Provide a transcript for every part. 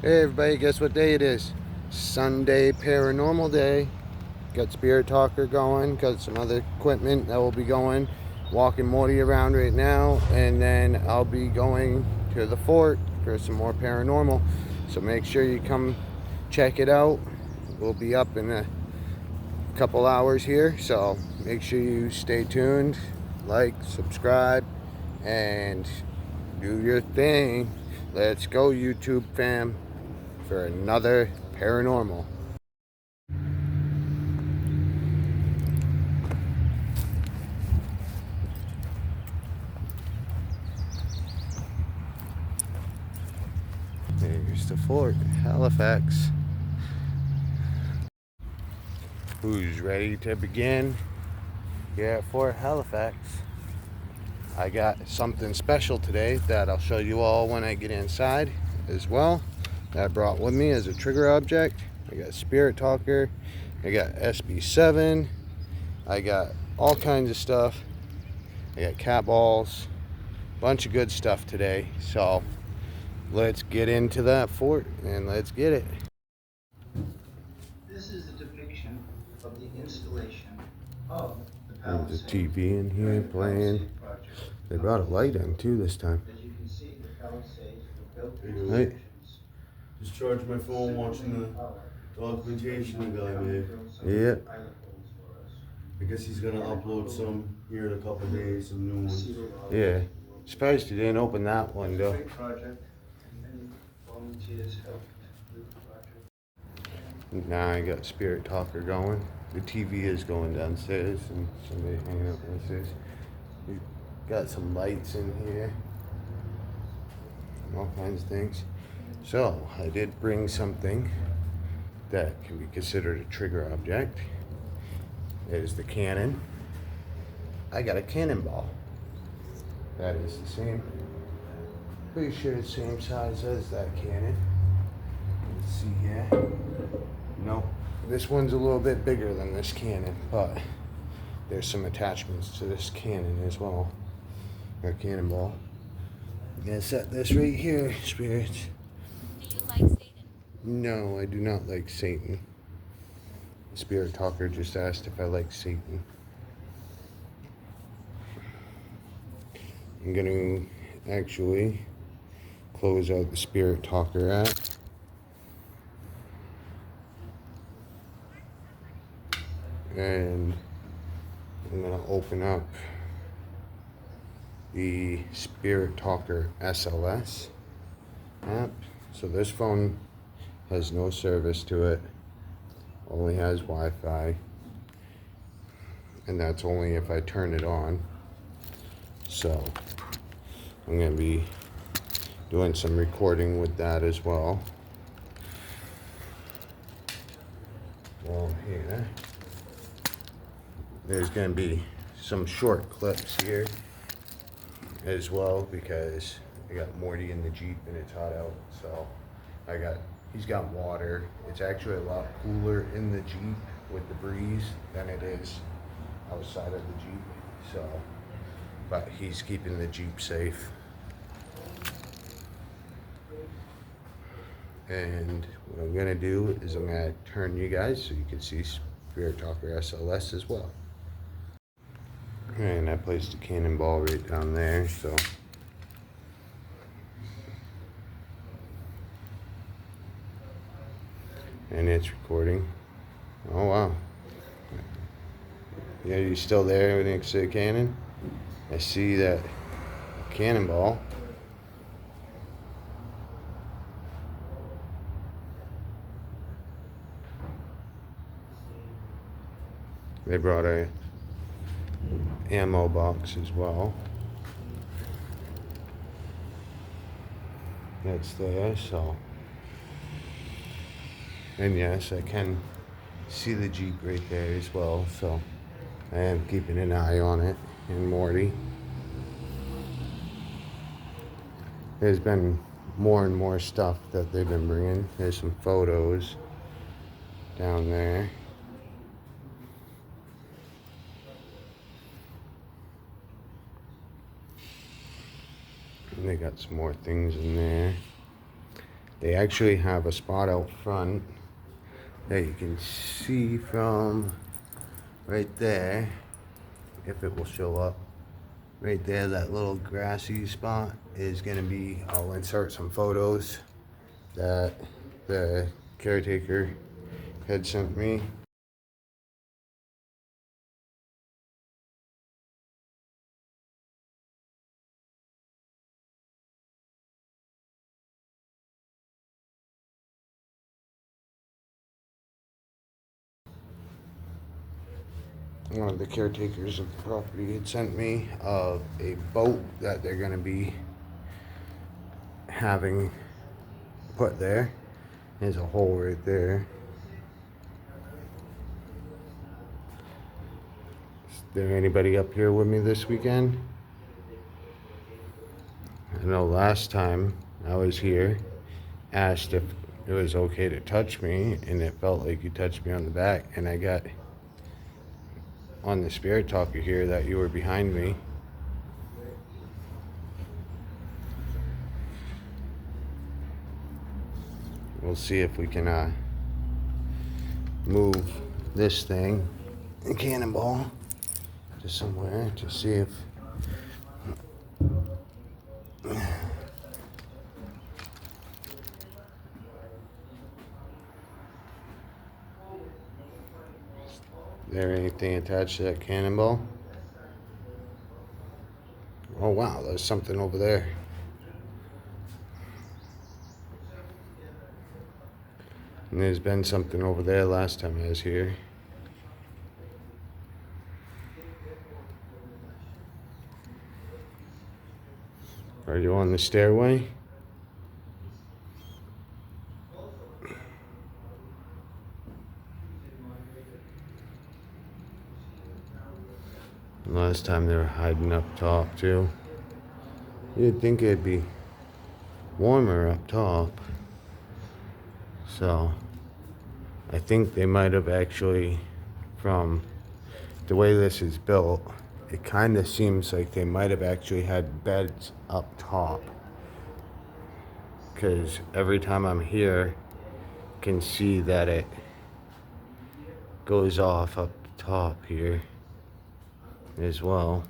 Hey everybody, guess what day it is? Sunday Paranormal Day. Got Spirit Talker going, got some other equipment that will be going. Walking Morty around right now, and then I'll be going to the fort for some more paranormal. So make sure you come check it out. We'll be up in a couple hours here, so make sure you stay tuned, like, subscribe, and do your thing. Let's go, YouTube fam, for another paranormal. Here's the fort, Halifax. Who's ready to begin here at Fort Halifax? I got something special today that I'll show you all when I get inside as well, that I brought with me as a trigger object. I got Spirit Talker, I got SB7, I got all kinds of stuff. I got cat balls, bunch of good stuff today. So let's get into that fort and let's get it. This is a depiction of the installation of the There's a palisade. TV in here playing. They brought a light in too this time. As you can see, the palisades were built into Right. sections. Just charged my phone watching the documentation the guy made. Yeah. I guess he's gonna upload some here in a couple of days, some new ones. Yeah. Surprised you didn't open that window. Great project, and many volunteers helped with the project. Now I got Spirit Talker going. The TV is going downstairs and somebody hanging out downstairs. We got some lights in here. All kinds of things. So I did bring something that can be considered a trigger object. It is the cannon. I got a cannonball. That is the same, pretty sure it's the same size as that cannon. Let's see here. No, this one's a little bit bigger than this cannon, but there's some attachments to this cannon as well, or cannonball. I'm gonna set this right here, spirits. Do you like Satan? No, I do not like Satan. Spirit Talker just asked if I like Satan. I'm gonna actually close out the Spirit Talker app. And I'm gonna open up the Spirit Talker SLS app. So this phone has no service to it, only has Wi-Fi, and that's only if I turn it on. So I'm gonna be doing some recording with that as well. Well, here, there's gonna be some short clips here as well because I got Morty in the Jeep and it's hot out. So he's got water. It's actually a lot cooler in the Jeep with the breeze than it is outside of the Jeep. So, but he's keeping the Jeep safe. And what I'm gonna do is I'm gonna turn you guys so you can see Spirit Talker SLS as well. And I placed a cannonball right down there, so. And it's recording. Oh wow. Yeah, you still there next to the cannon? I see that cannonball. They brought a ammo box as well. That's there, so. And yes, I can see the Jeep right there as well, so I am keeping an eye on it. And Morty. There's been more and more stuff that they've been bringing. There's some photos down there. And they got some more things in there. They actually have a spot out front that you can see from right there, if it will show up. Right there, that little grassy spot is gonna be, I'll insert some photos that the caretaker had sent me. One of the caretakers of the property had sent me of a boat that they're gonna be having put there. There's a hole right there. Is there anybody up here with me this weekend? I know last time I was here, asked if it was okay to touch me, and it felt like you touched me on the back, and I got on the spirit talker here that you were behind me. We'll see if we can move this thing, a cannonball, to somewhere to see if there anything attached to that cannonball. Oh wow, there's something over there. And there's been something over there last time I was here. Are you on the stairway? Last time they were hiding up top too. You'd think it'd be warmer up top. So I think they might have actually, from the way this is built, it kind of seems like they might have actually had beds up top. Because every time I'm here, I can see that it goes off up top here as well.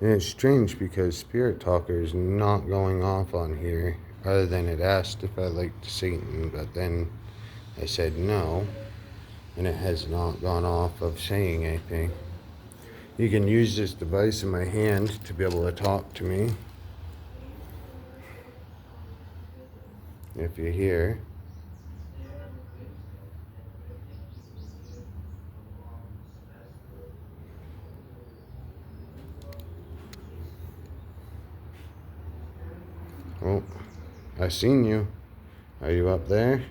And it's strange because Spirit Talker is not going off on here, other than it asked if I liked Satan, but then I said no, and it has not gone off of saying anything. You can use this device in my hand to be able to talk to me if you're here. Oh, I seen you. Are you up there?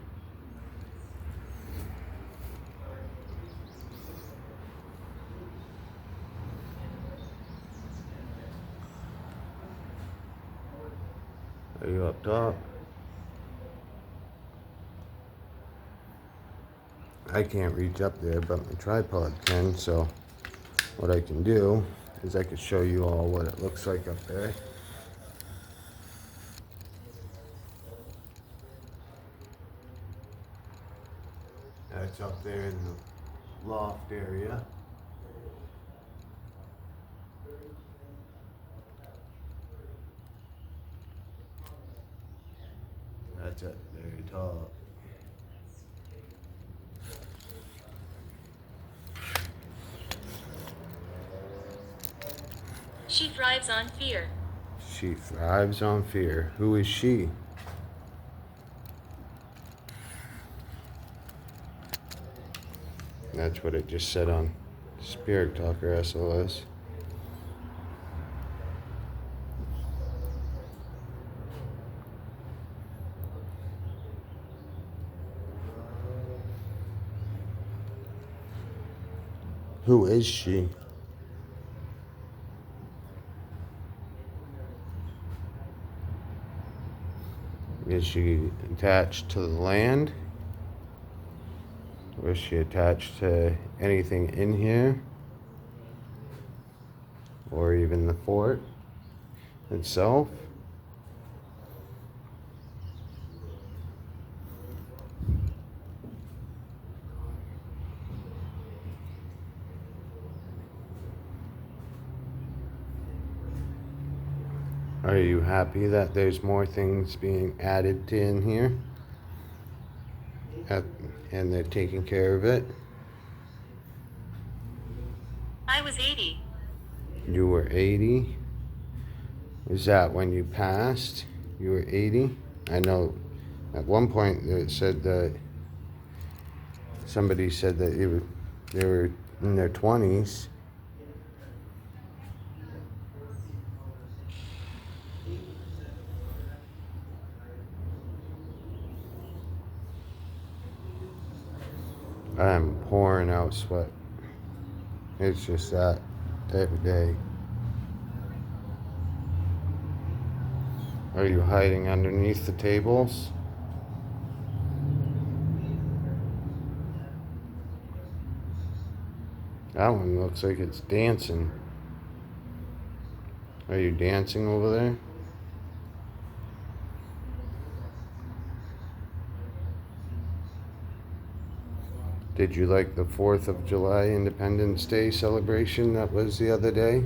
Are you up top? I can't reach up there, but my tripod can, so what I can do is I can show you all what it looks like up there. That's up there in the loft area. That's at the very top. She thrives on fear. She thrives on fear. Who is she? That's what it just said on Spirit Talker SOS. Who is she? Is she attached to the land? Or is she attached to anything in here? Or even the fort itself? Are you happy that there's more things being added to in here? And they're taking care of it? I was 80. You were 80? Was that when you passed? You were 80? I know at one point it said that somebody said that they were in their 20s. I'm pouring out sweat. It's just that type of day. Are you hiding underneath the tables? That one looks like it's dancing. Are you dancing over there? Did you like the 4th of July Independence Day celebration that was the other day?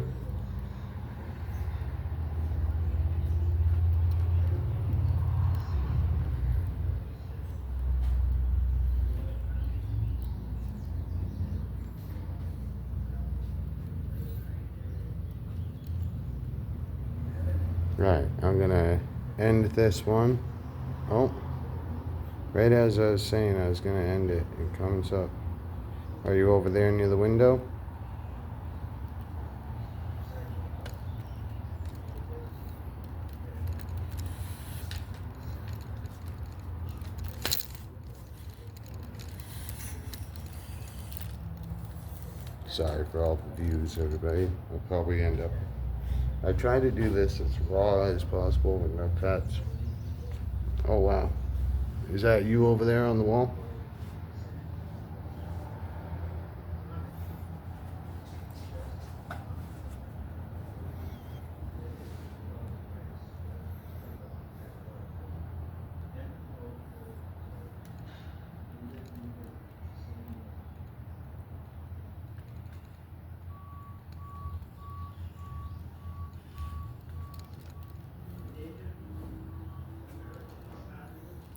Right, I'm gonna end this one. Oh, right as I was saying I was gonna end it, it comes up. Are you over there near the window? Sorry for all the views, everybody. I'll probably end up. I try to do this as raw as possible with no cuts. Oh wow. Is that you over there on the wall?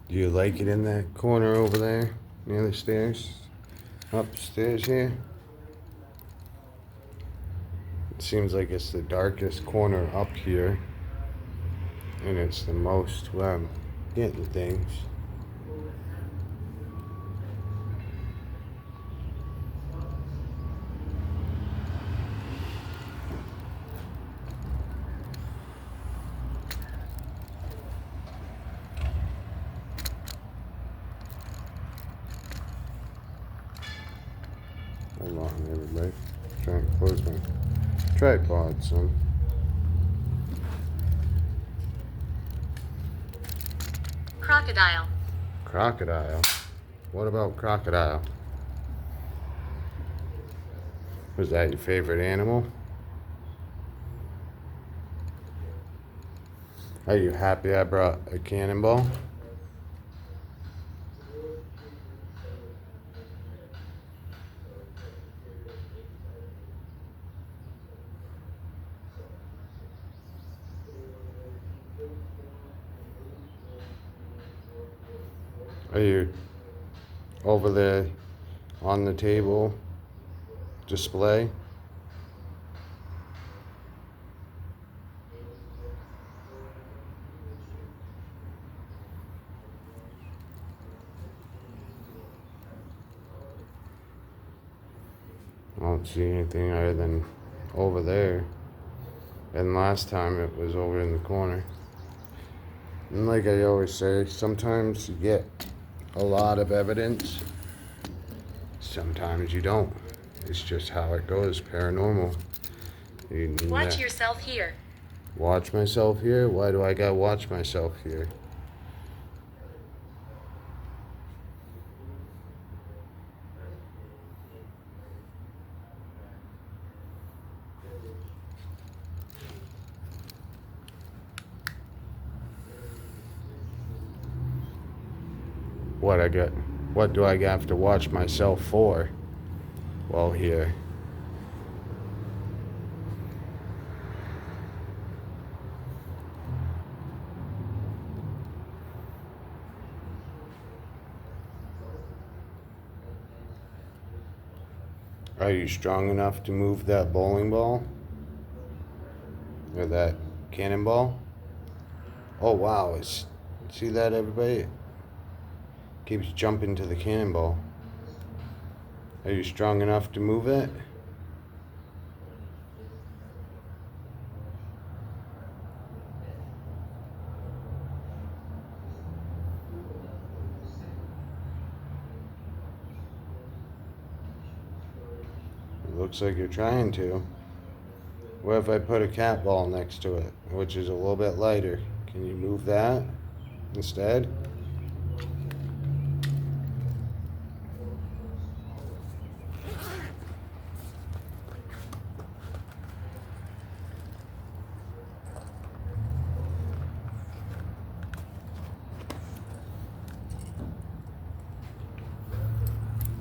Do you like it in that corner over there near the stairs? Upstairs here? It seems like it's the darkest corner up here. And it's the most where I'm getting things. Hold on, everybody. Trying to close my tripod, son. Crocodile. Crocodile. What about crocodile? Was that your favorite animal? Are you happy I brought a cannonball? Are you over there on the table display? I don't see anything other than over there. And last time it was over in the corner. And like I always say, sometimes you get a lot of evidence. Sometimes you don't. It's just how it goes, paranormal. Watch that. yourself here. Watch myself here? Why do I gotta watch myself here? What do I have to watch myself for while here? Are you strong enough to move that bowling ball? Or that cannonball? Oh wow, see that, everybody? It keeps jumping to the cannonball. Are you strong enough to move it? It looks like you're trying to. What if I put a cat ball next to it, which is a little bit lighter? Can you move that instead?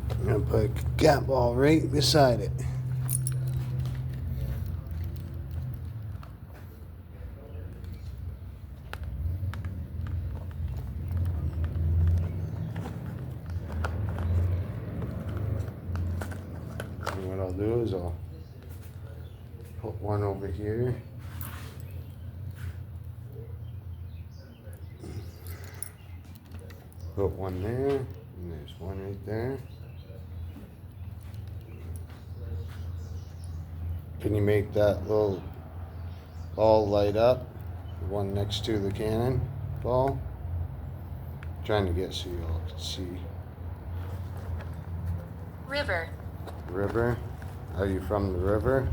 I'm gonna put a cat ball right beside it. And what I'll do is I'll put one over here. Put one there, and there's one right there. Can you make that little ball light up? The one next to the cannon ball? Trying to get so you all can see. River. River? Are you from the river?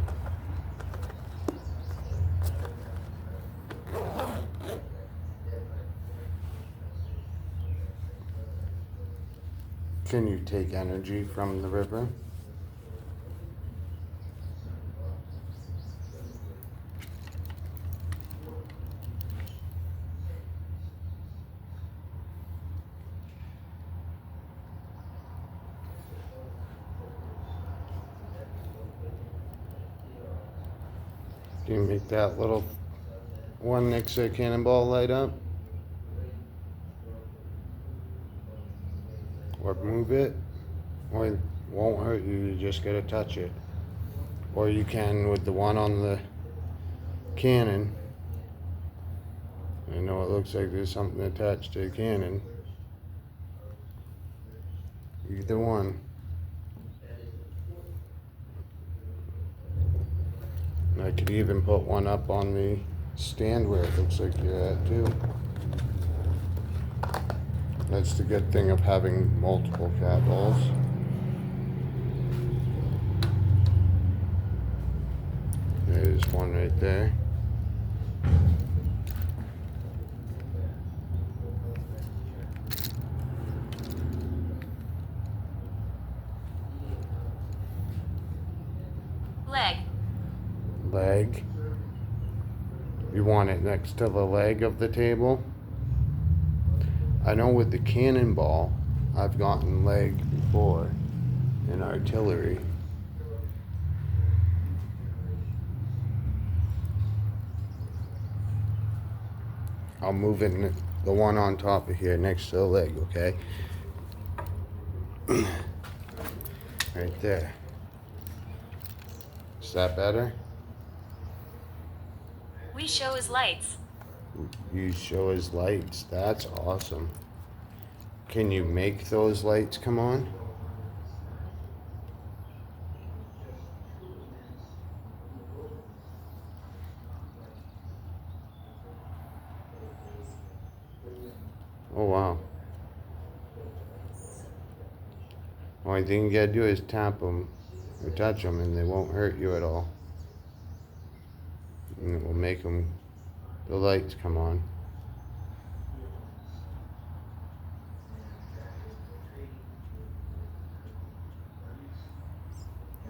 Can you take energy from the river? Can you make that little one next to the cannonball light up? Or move it? Or it won't hurt you, you just gotta touch it. Or you can with the one on the cannon. I know it looks like there's something attached to the cannon. Either one. I could even put one up on the stand where it looks like you're at too. That's the good thing of having multiple cat balls. There's one right there. Leg. Leg. You want it next to the leg of the table? I know with the cannonball, I've gotten leg before in artillery. I'll move it in the one on top of here next to the leg, okay? Right there. Is that better? We show his lights. You show his lights. That's awesome. Can you make those lights come on? Oh wow. Only thing you gotta do is tap them or touch them and they won't hurt you at all. And it will make them, the lights come on.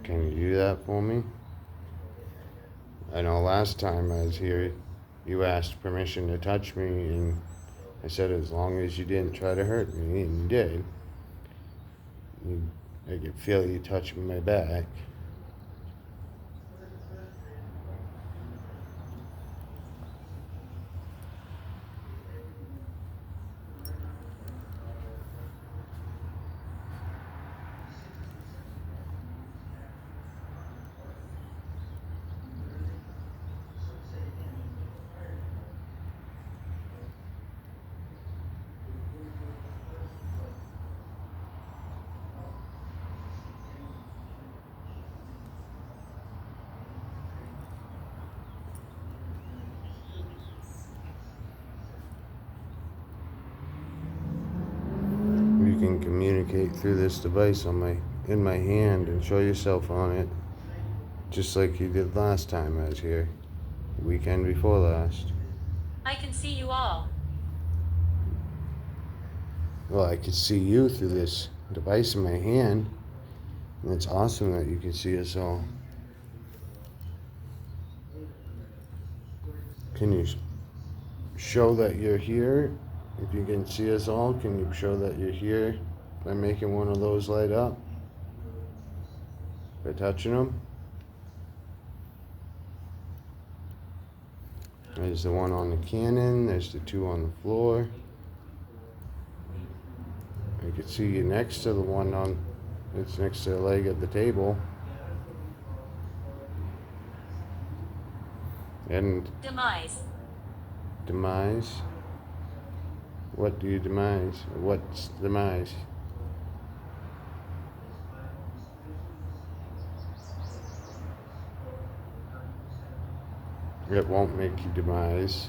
Can you do that for me? I know last time I was here, you asked permission to touch me and I said, as long as you didn't try to hurt me, and you did. I could feel you touching my back. You can communicate through this device in my hand and show yourself on it, just like you did last time I was here, the weekend before last. I can see you all. Well, I could see you through this device in my hand, and it's awesome that you can see us all. Can you show that you're here? If you can see us all, can you show that you're here by making one of those light up? By touching them? There's the one on the cannon, there's the two on the floor. I can see you next to the one it's next to the leg of the table. And Demise. demise? What do you demise? What's demise? It won't make you demise.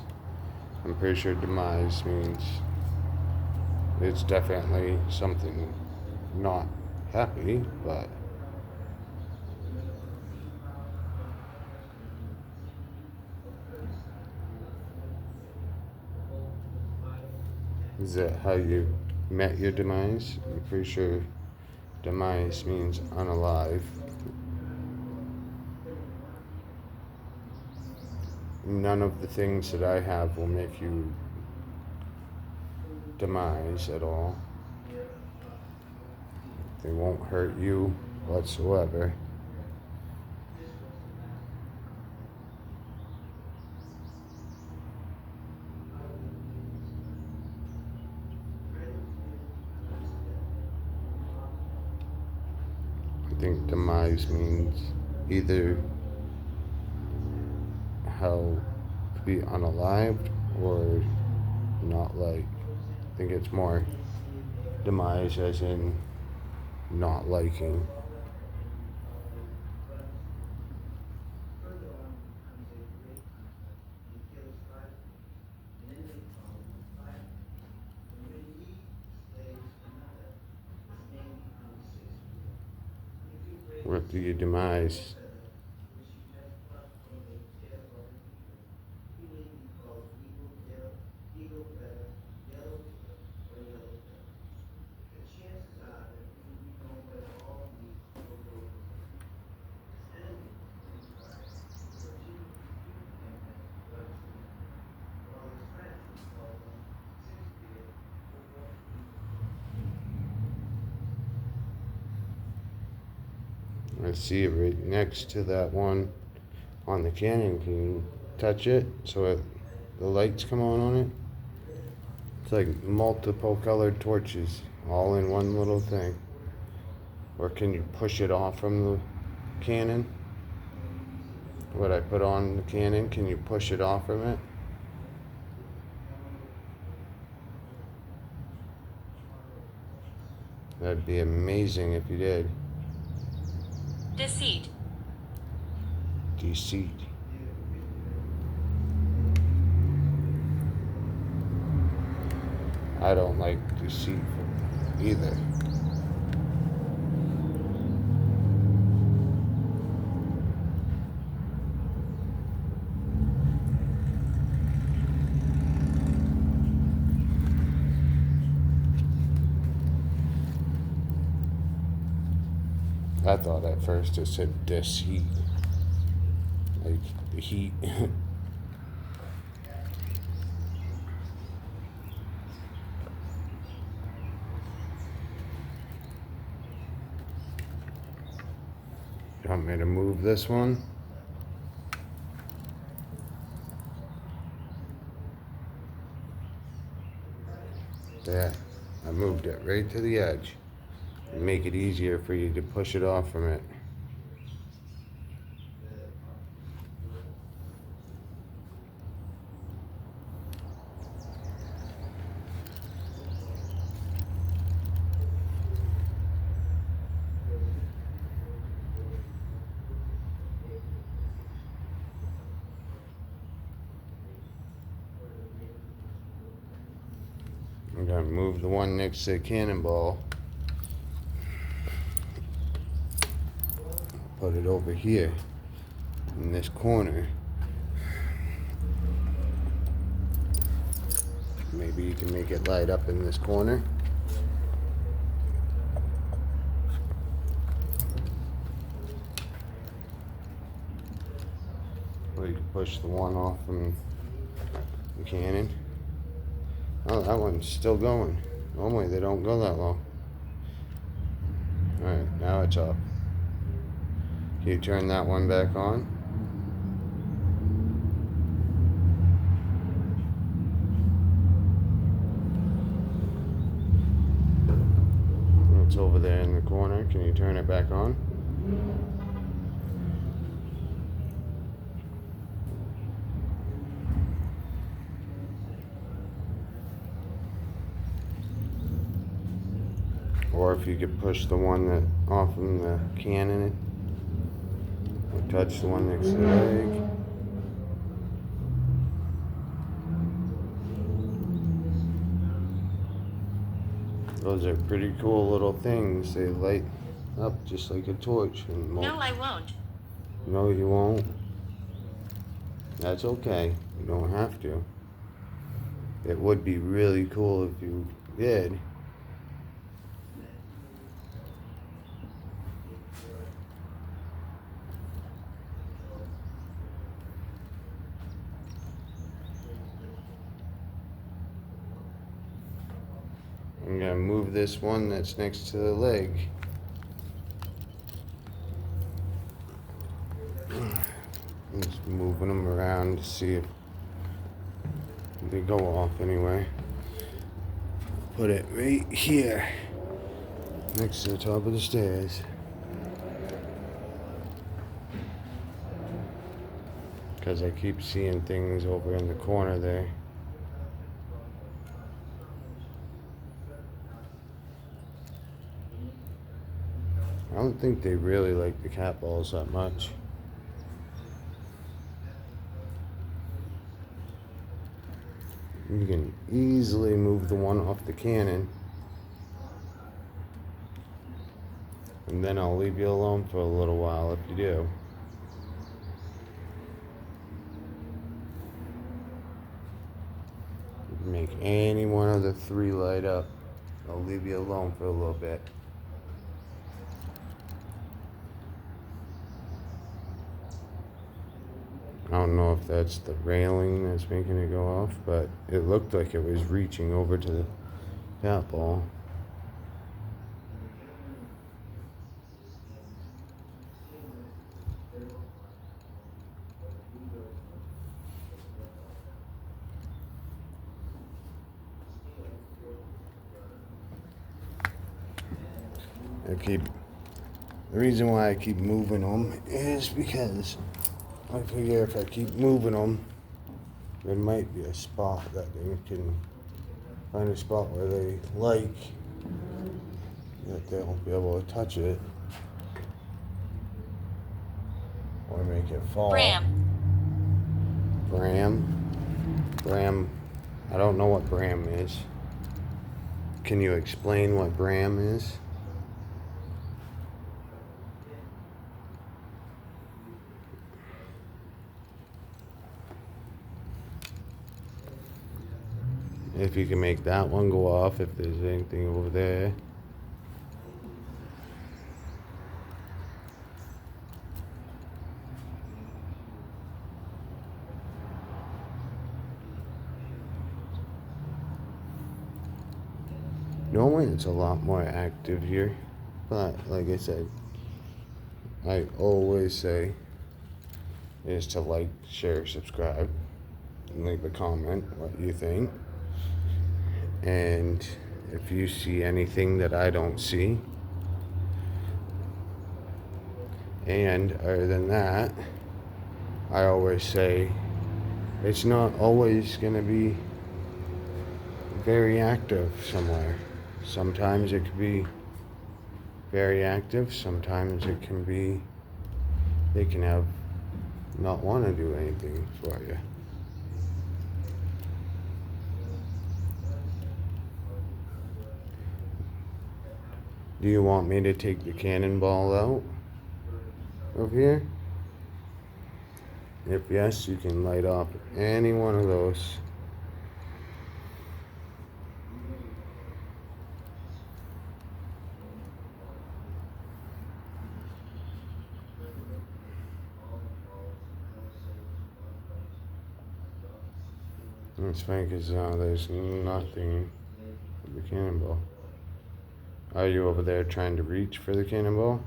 I'm pretty sure demise means it's definitely something not happy, but is that how you met your demise? I'm pretty sure demise means unalive. None of the things that I have will make you demise at all. They won't hurt you whatsoever. I think demise means either how to be unalived or not like. I think it's more demise as in not liking. What do you demise? I see it right next to that one on the cannon. Can you touch it so the lights come on it? It's like multiple colored torches all in one little thing. Or can you push it off from the cannon? What I put on the cannon, can you push it off from it? That'd be amazing if you did. Deceit. Deceit. I don't like deceit either. I thought at first it said deceit, like the heat. want me to move this one? There, I moved it right to the edge. And make it easier for you to push it off from it. I'm gonna move the one next to the cannonball. Put it over here in this corner. Maybe you can make it light up in this corner. Or you can push the one off from the cannon. Oh, that one's still going. Normally they don't go that long. Alright, now it's up. Can you turn that one back on? It's over there in the corner. Can you turn it back on? Or if you could push the one that off from the cannon, or touch the one next to the leg. Those are pretty cool little things. They light up just like a torch. And No, I won't. No, you won't. That's okay. You don't have to. It would be really cool if you did. I'm gonna move this one that's next to the leg. I'm just moving them around to see if they go off anyway. Put it right here, next to the top of the stairs. Because I keep seeing things over in the corner there. I don't think they really like the cat balls that much. You can easily move the one off the cannon. And then I'll leave you alone for a little while if you do. You can make any one of the three light up. I'll leave you alone for a little bit. I don't know if that's the railing that's making it go off, but it looked like it was reaching over to the cat ball. The reason why I keep moving them is because I figure if I keep moving them, there might be a spot that they can find a spot where they like, that they'll be able to touch it or make it fall. Bram. Bram. I don't know what Bram is. Can you explain what Bram is? If you can make that one go off, if there's anything over there. Normally it's a lot more active here, but like I said, I always say is to like, share, subscribe, and leave a comment what you think. And if you see anything that I don't see, and other than that, I always say it's not always going to be very active somewhere. Sometimes it could be very active, sometimes it can be, they can have not want to do anything for you. Do you want me to take the cannonball out of here? If yes, you can light up any one of those. It's funny because there's nothing for the cannonball. Are you over there trying to reach for the cannonball?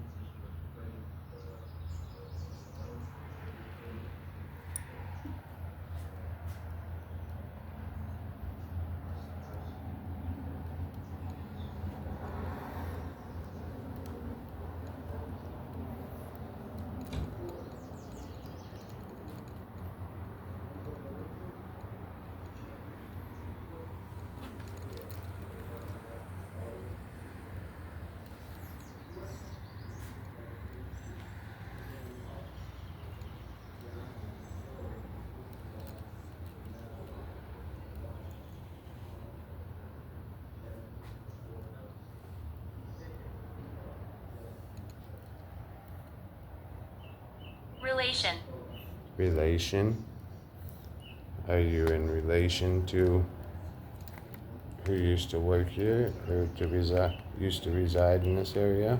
Relation. Relation? Are you in relation to who used to work here or used to reside in this area?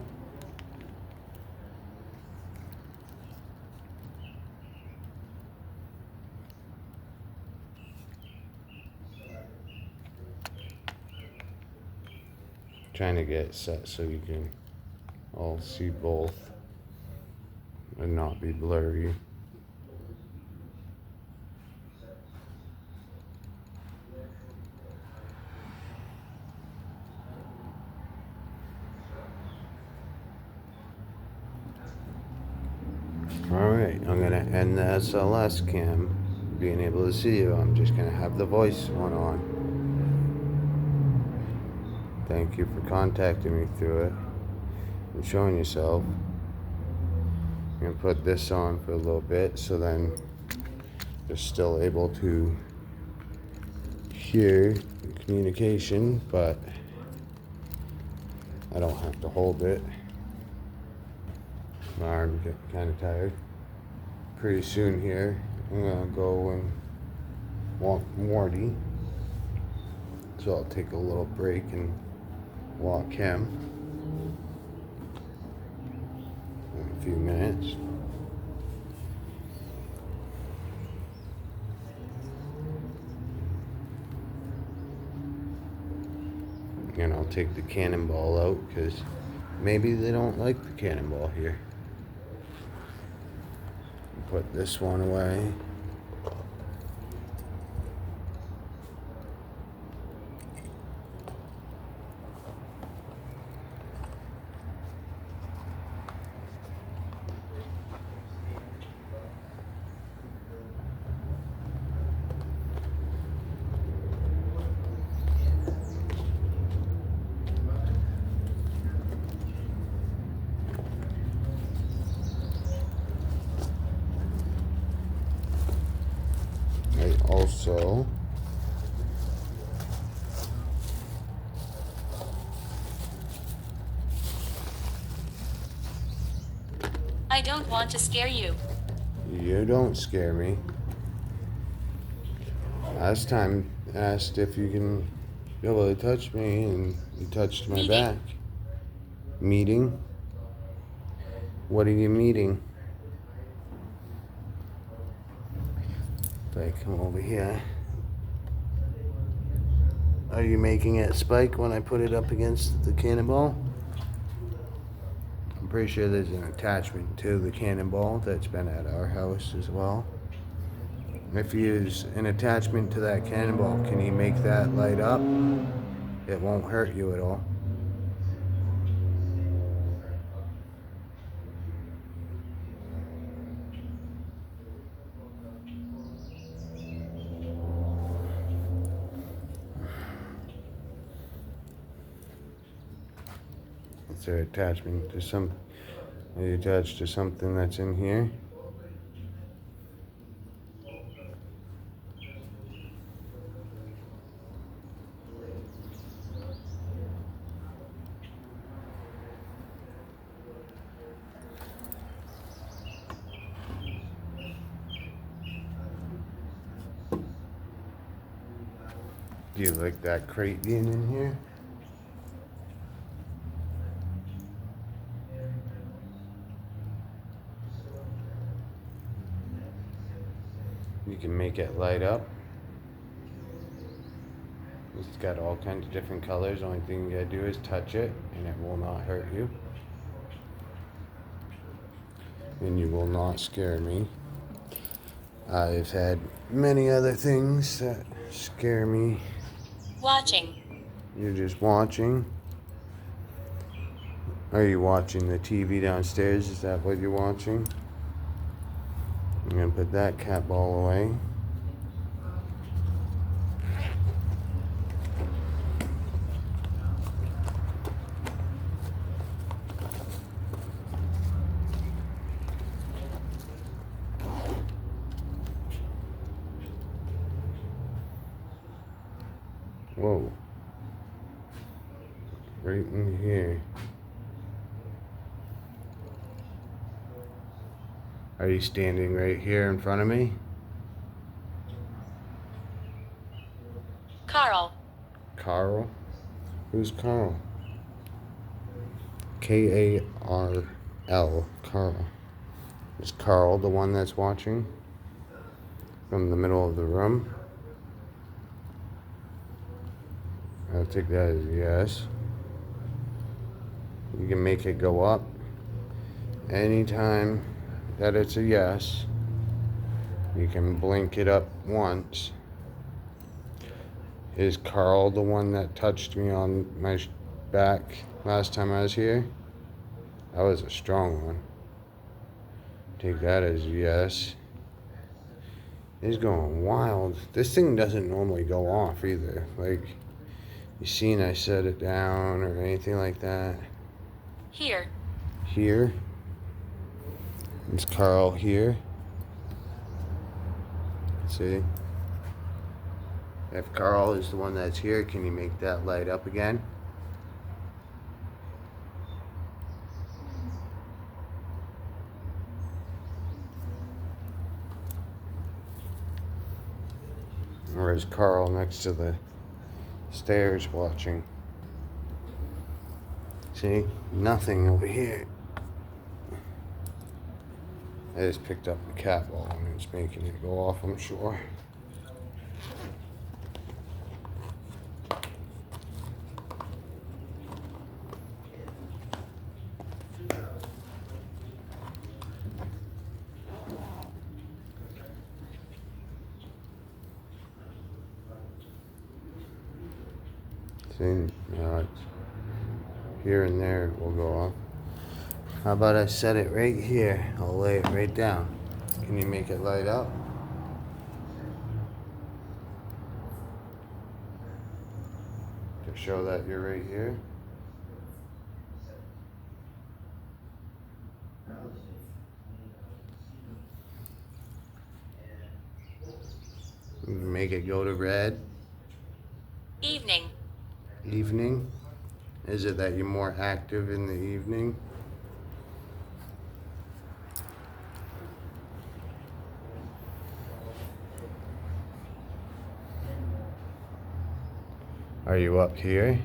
Trying to get set so you can all see both and not be blurry. Alright, I'm gonna end the SLS cam being able to see you. I'm just gonna have the voice one on. Thank you for contacting me through it and showing yourself. I'm gonna put this on for a little bit so then you're still able to hear the communication, but I don't have to hold it. My arm's getting kind of tired. Pretty soon here, I'm gonna go and walk Morty. So I'll take a little break and walk him in a few minutes. And I'll take the cannonball out because maybe they don't like the cannonball here. Put this one away. Also, I don't want to scare you. you don't scare me. Last time asked if you can be able to touch me and you touched my Meeting. back. Meeting? What are you meeting? If I come over here. Are you making it spike when I put it up against the cannonball? I'm pretty sure there's an attachment to the cannonball that's been at our house as well. If you use an attachment to that cannonball, can you make that light up? It won't hurt you at all. It's an attachment to attached to something that's in here. Do you like that crate being in here? You can make it light up. It's got all kinds of different colors. Only thing you gotta do is touch it and it will not hurt you. And you will not scare me. I've had many other things that scare me. Watching. You're just watching. Are you watching the TV downstairs? Is that what you're watching? I'm gonna put that cat ball away. Whoa. Right in here. Are you standing right here in front of me? Carl. Carl? Who's Carl? Karl. Carl. Is Carl the one that's watching? From the middle of the room? I'll take that as a yes. You can make it go up anytime that it's a yes. You can blink it up once. Is Carl the one that touched me on my back last time I was here? That was a strong one. Take that as a yes. He's going wild. This thing doesn't normally go off either. Like, you seen I set it down or anything like that? Here. Here. Is Carl here? See? If Carl is the one that's here, can you make that light up again? Or is Carl next to the stairs watching? See? Nothing over here. I just picked up the cat ball and it's making it go off, I'm sure. See, now it's here and there it will go off. How about I set it right here? I'll lay it right down. Can you make it light up? To show that you're right here. Make it go to red. Evening. Evening. Is it that you're more active in the evening? Are you up here?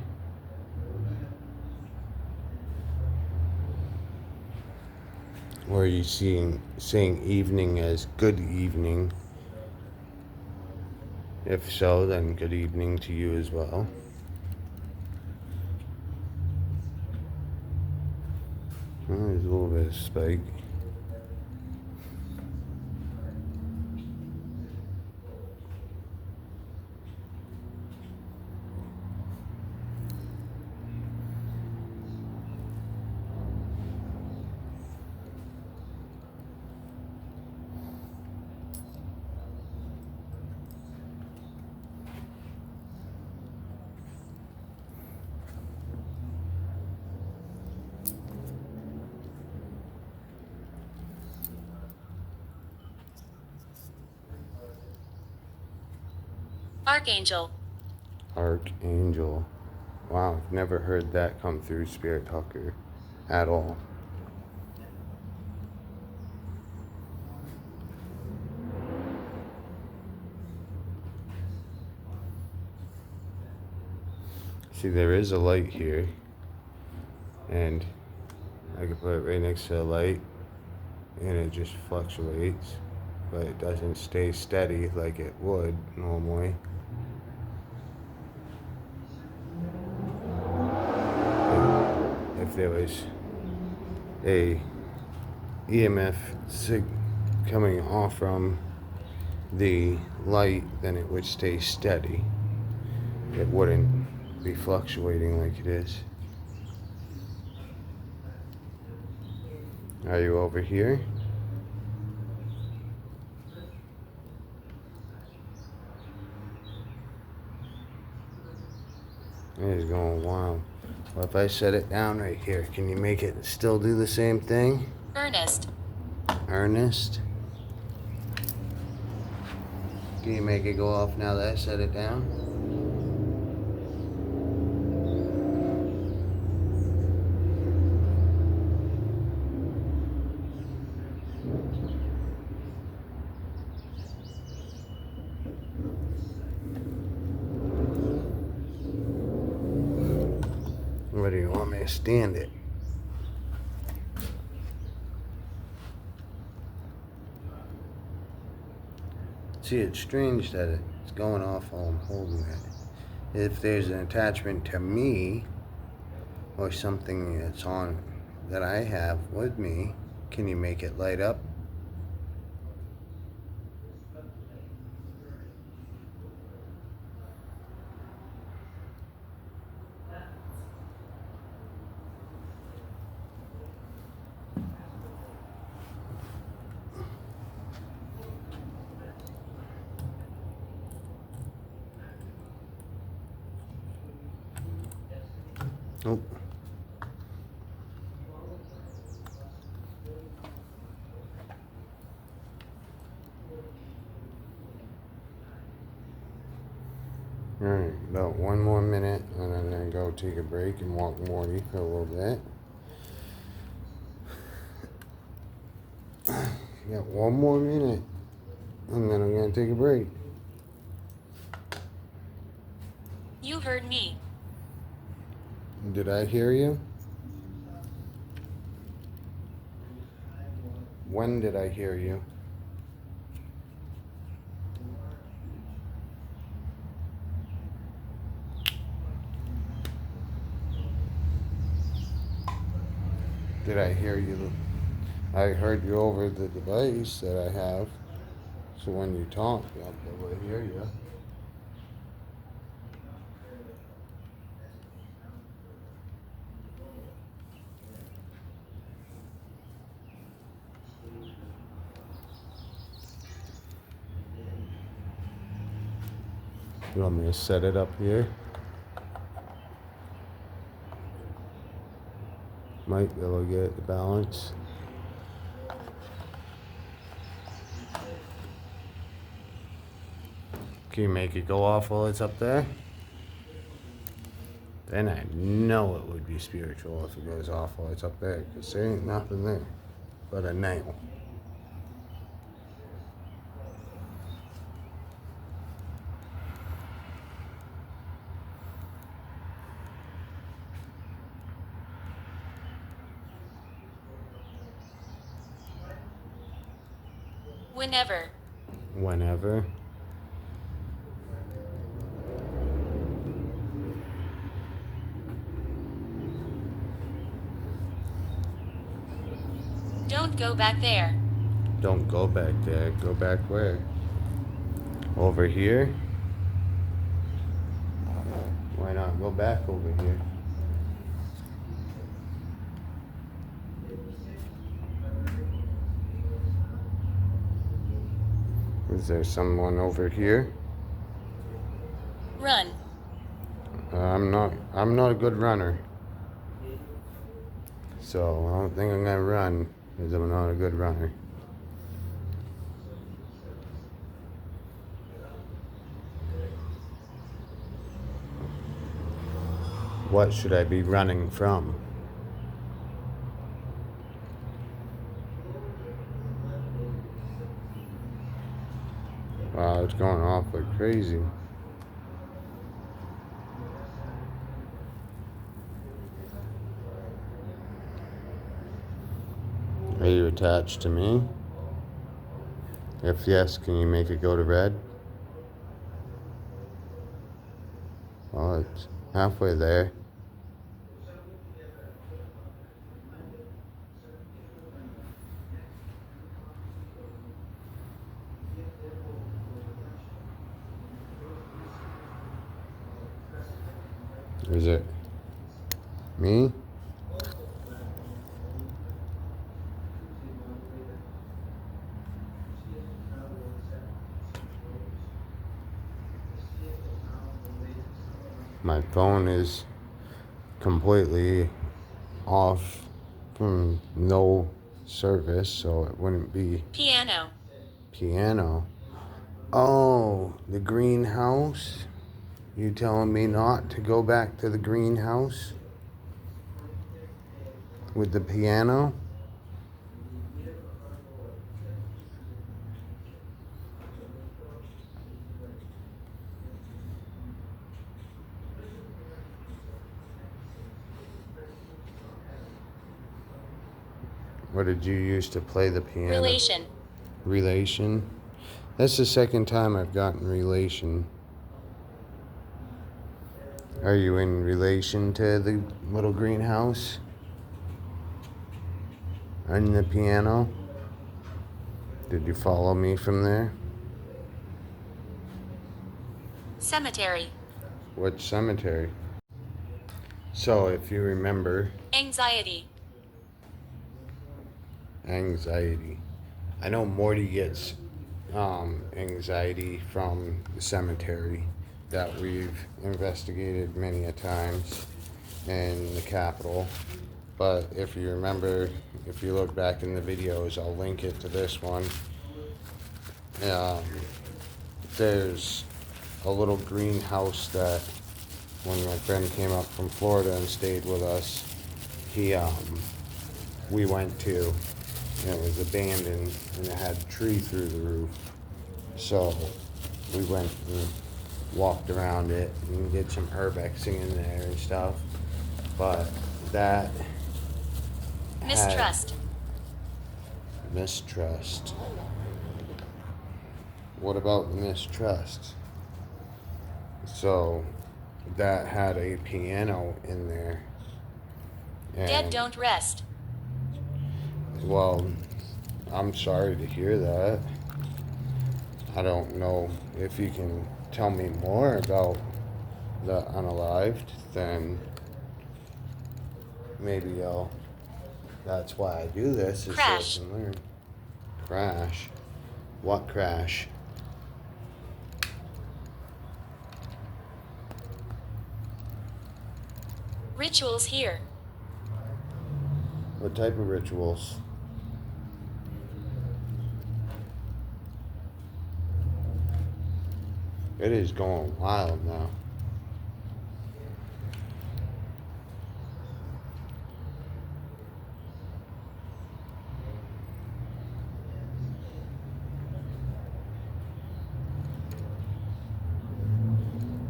Or are you saying evening as good evening? If so, then good evening to you as well. There's a little bit of spike. Archangel. Archangel. Wow, I've never heard that come through Spirit Talker at all. See, there is a light here, and I could put it right next to the light, and it just fluctuates, but it doesn't stay steady like it would normally. If there was a EMF coming off from the light, then it would stay steady. It wouldn't be fluctuating like it is. Are you over here? It is going wild. Well, if I set it down right here, can you make it still do the same thing? Ernest. Ernest? Can you make it go off now that I set it down? Where do you want me to stand it? See, it's strange that it's going off while I'm holding it. If there's an attachment to me or something that's on that I have with me, can you make it light up? Oh. Alright, about one more minute, and I'm gonna go take a break and walk Morty for a little bit. Got one more minute, and then I'm gonna take a break. You heard me. Did I hear you? When did I hear you? Did I hear you? I heard you over the device that I have. So when you talk, I'll be able to hear you. You want me to set it up here? Might be able to get the balance. Can you make it go off while it's up there? Then I know it would be spiritual if it goes off while it's up there, because there ain't nothing there but a nail. Whenever. Whenever. Don't go back there. Don't go back there. Go back where? Over here? Why not go back over here? Is there someone over here? Run. I'm not a good runner. So I don't think I'm gonna run because I'm not a good runner. What should I be running from? Wow, it's going off like crazy. Are you attached to me? If yes, can you make it go to red? Oh, it's halfway there. Is it me? My phone is completely off from no service, so it wouldn't be Piano. piano. Oh, the greenhouse? You telling me not to go back to the greenhouse with the piano? What did you use to play the piano? Relation. Relation? That's the second time I've gotten relation. Are you in relation to the little greenhouse? And the piano? Did you follow me from there? Cemetery. What cemetery? So, if you remember, Anxiety. anxiety. I know Morty gets anxiety from the cemetery that we've investigated many a times in the Capitol. But if you remember, if you look back in the videos, I'll link it to this one. There's a little greenhouse that when my friend came up from Florida and stayed with us, we went to. And it was abandoned and it had a tree through the roof. So we went and walked around it and did some urbexing in there and stuff. But that Mistrust. Mistrust. What about the mistrust? So that had a piano in there. Dead don't rest. Well, I'm sorry to hear that. I don't know if you can tell me more about the unalived, then maybe that's why I do this, is Crash. so I can learn. Crash? What crash? Rituals here. What type of rituals? It is going wild now.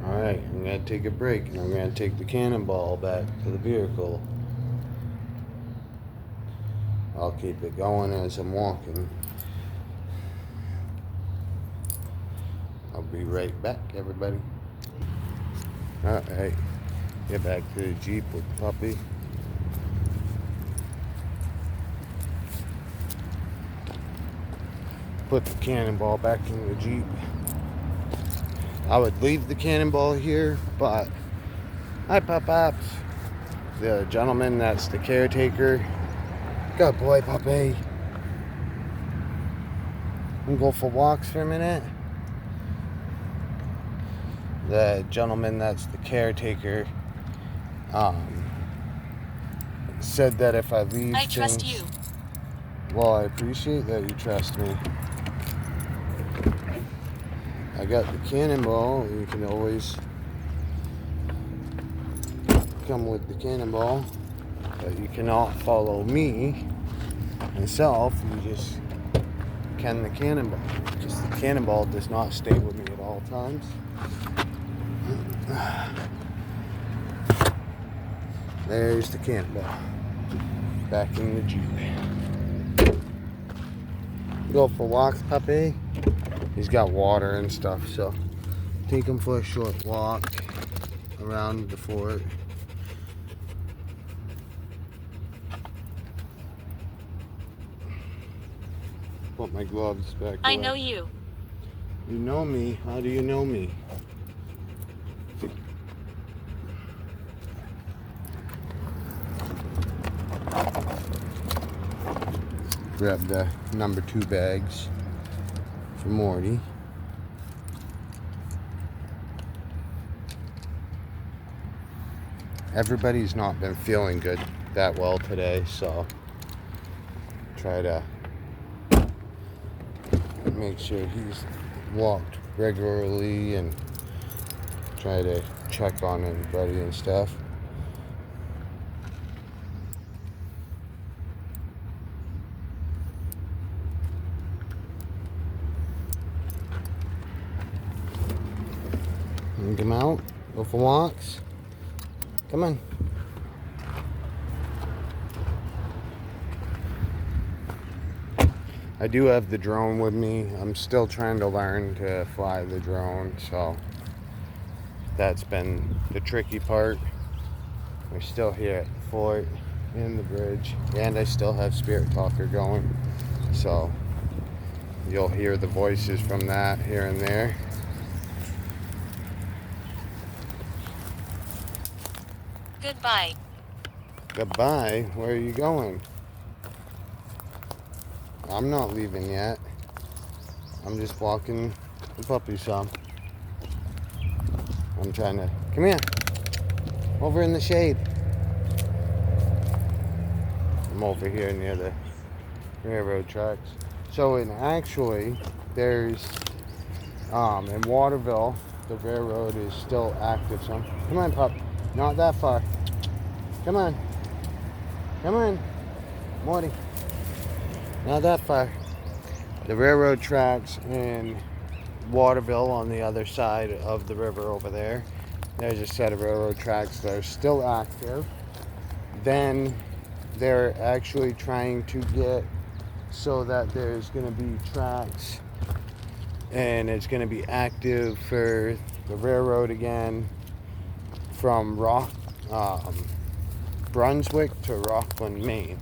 Alright, I'm gonna take a break and I'm gonna take the cannonball back to the vehicle. I'll keep it going as I'm walking. I'll be right back, everybody. Alright, get back to the Jeep with the puppy. put the cannonball back in the Jeep. I would leave the cannonball here, but hi, Pop-Pops. The gentleman that's the caretaker. Good boy, puppy. We can go for walks for a minute. The gentleman that's the caretaker said that if I leave I trust things, you. well, I appreciate that you trust me. I got the cannonball. You can always come with the cannonball, but you cannot follow me myself. You just can the cannonball. Just the cannonball does not stay with me at all times. There's the cannonball. Back in the Jeep. Go for walks, puppy. He's got water and stuff, so take him for a short walk around the fort. Put my gloves back I away. know you. You know me? How do you know me? Grab the number 2 bags for Morty. Everybody's not been feeling good that well today, so try to make sure he's walked regularly and try to check on everybody and stuff. Come out, go for walks. Come on. I do have the drone with me. I'm still trying to learn to fly the drone, so that's been the tricky part. We're still here at the fort, in the bridge, and I still have Spirit Talker going, so you'll hear the voices from that here and there. Goodbye. Goodbye? Where are you going? I'm not leaving yet. I'm just walking the puppy some. I'm trying to... Come here. Over in the shade. I'm over here near the railroad tracks. So, actually, there's... in Waterville, the railroad is still active. So, come on, pup. Not that far. Come on. Come on. Morty. Not that far. The railroad tracks in Waterville on the other side of the river over there. There's a set of railroad tracks that are still active. Then they're actually trying to get so that there's going to be tracks and it's going to be active for the railroad again from Brunswick to Rockland, Maine.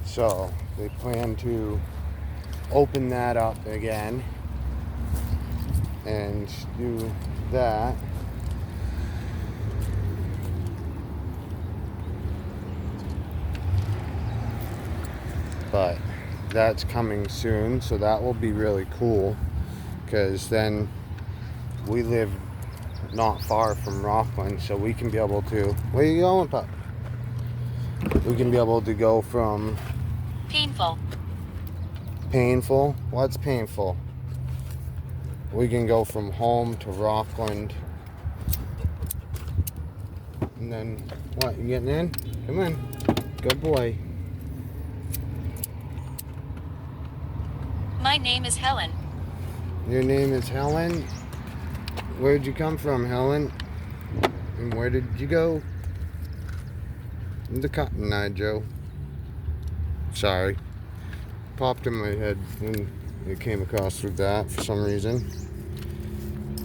So they plan to open that up again and do that. But that's coming soon, so that will be really cool, because then we live not far from Rockland, so we can be able to... Where are you going, pup? We can be able to go from... Painful. Painful? What's painful? We can go from home to Rockland. And then, what, you getting in? Come on. Good boy. My name is Helen. Your name is Helen? Where'd you come from, Helen? And where did you go? The Cotton Eye Joe. Sorry. Popped in my head when it came across with that for some reason.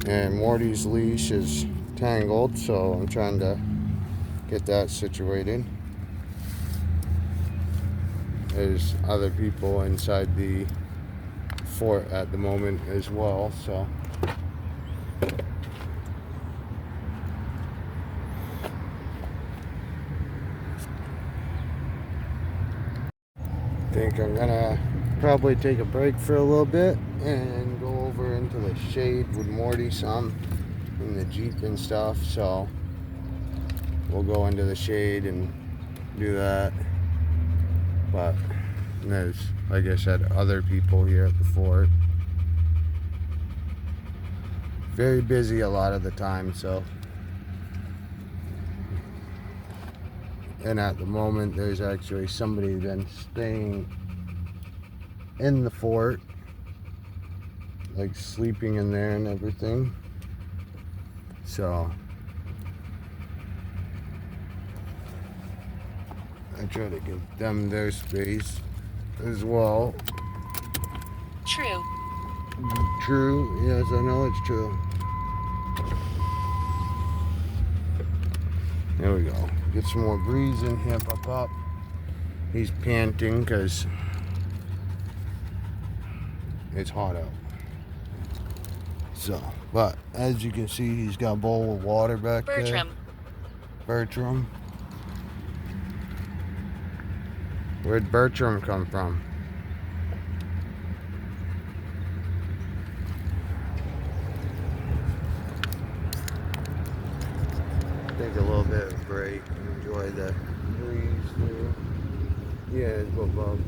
And Morty's leash is tangled, so I'm trying to get that situated. There's other people inside the fort at the moment as well, so. I think I'm gonna probably take a break for a little bit and go over into the shade with Morty some in the Jeep and stuff, so we'll go into the shade and do that. But there's, like I said, other people here at the fort. Very busy a lot of the time, so. And at the moment, there's actually somebody then staying in the fort, like sleeping in there and everything. So I try to give them their space as well. True. True, yes, I know it's true. There we go. Get some more breeze in here, up. He's panting because it's hot out. So, but as you can see, he's got a bowl of water back Bertram. there. Bertram. Where'd Bertram come from? Take a little bit of a break and enjoy the breeze too. Yeah, it's above.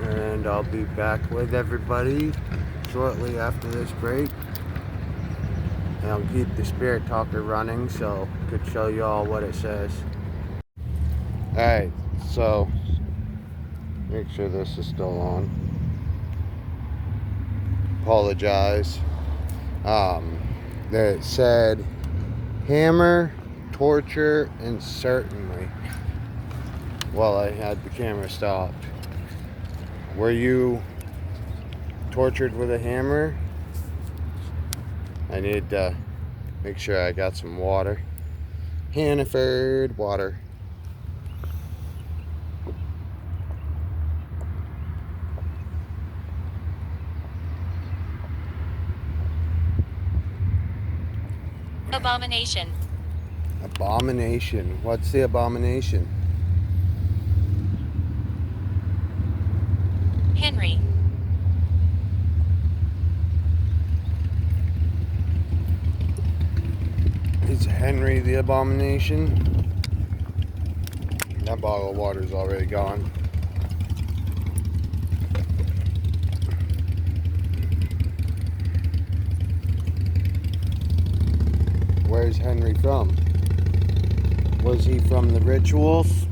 And I'll be back with everybody shortly after this break. And I'll keep the Spirit Talker running so I could show you all what it says. Alright, so make sure this is still on. Apologize. It said hammer, torture, and certainly while I had the camera stopped. Were you tortured with a hammer? I need to make sure I got some water. Hannaford water. Abomination. Abomination. What's the abomination? Henry. Is Henry the abomination? That bottle of water is already gone. Where's Henry from? Was he from the rituals?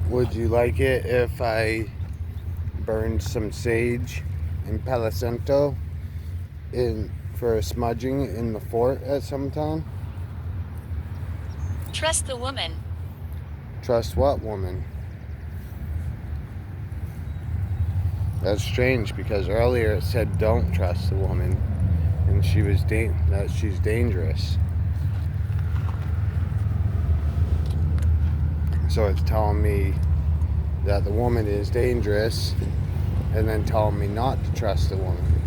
Would you like it if I burned some sage and Palo Santo for smudging in the fort at some time? Trust the woman. Trust what woman? That's strange because earlier it said don't trust the woman, and that she's dangerous. So it's telling me that the woman is dangerous, and then telling me not to trust the woman,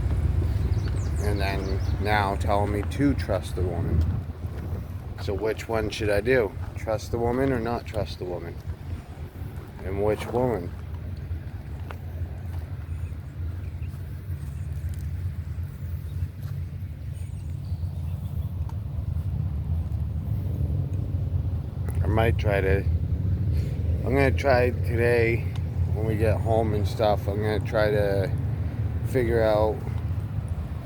and then now telling me to trust the woman. So which one should I do? Trust the woman or not trust the woman? And which woman? I'm gonna try today when we get home and stuff. I'm gonna try to figure out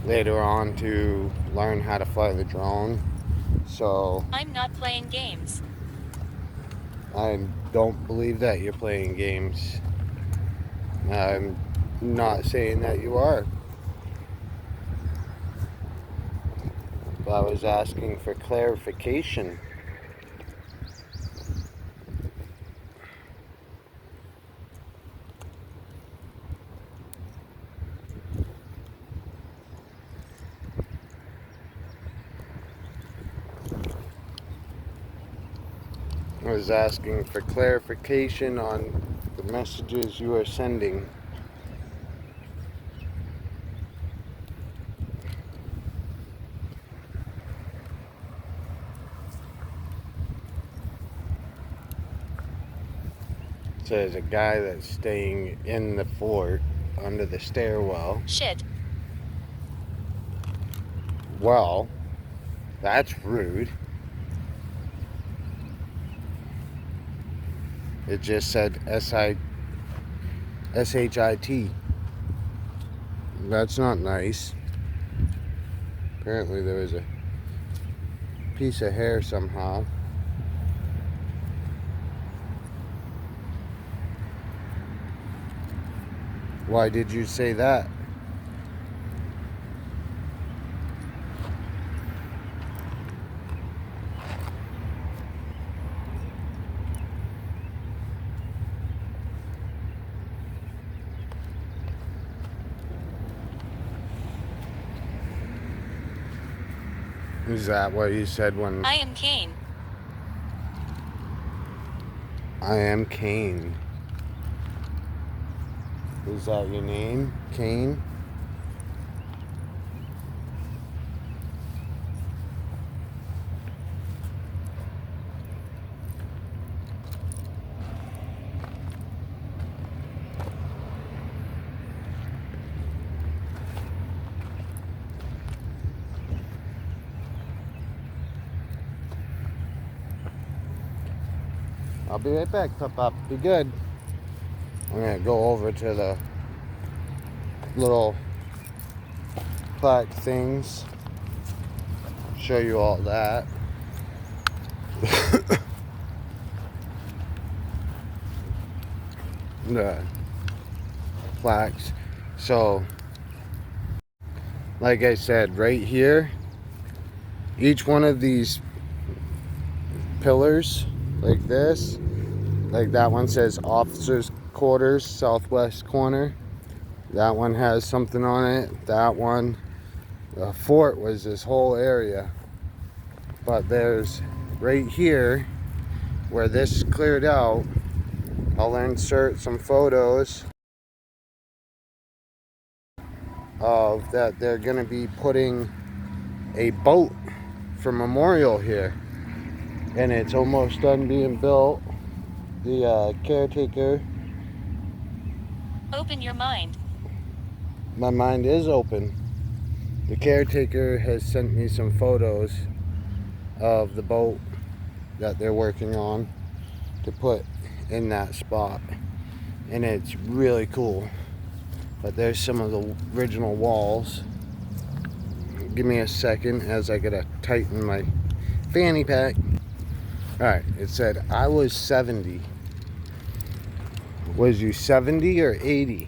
later on to learn how to fly the drone. So I'm not playing games. I don't believe that you're playing games. I'm not saying that you are. I was asking for clarification. I was asking for clarification on the messages you are sending. It says a guy that's staying in the fort under the stairwell. Shit. Well, that's rude. It just said S-H-I-T. That's not nice. Apparently there was a piece of hair somehow. Why did you say that? Is that what you said when... I am Kane. I am Kane. Is that your name? Kane? I'll be right back, Pop. Be good. I'm gonna go over to the little plaque things. Show you all that. The plaques. So, like I said, right here, each one of these pillars, like this, like that one says officers quarters southwest corner. That one has something on it. That one, the fort was this whole area, but there's right here where this is cleared out. I'll insert some photos of that. They're gonna be putting a boat for memorial here, and it's almost done being built. The caretaker. Open your mind. My mind is open. The caretaker has sent me some photos of the boat that they're working on to put in that spot, and it's really cool. But there's some of the original walls. Give me a second as I gotta tighten my fanny pack. Alright, it said I was 70. Was you 70 or 80?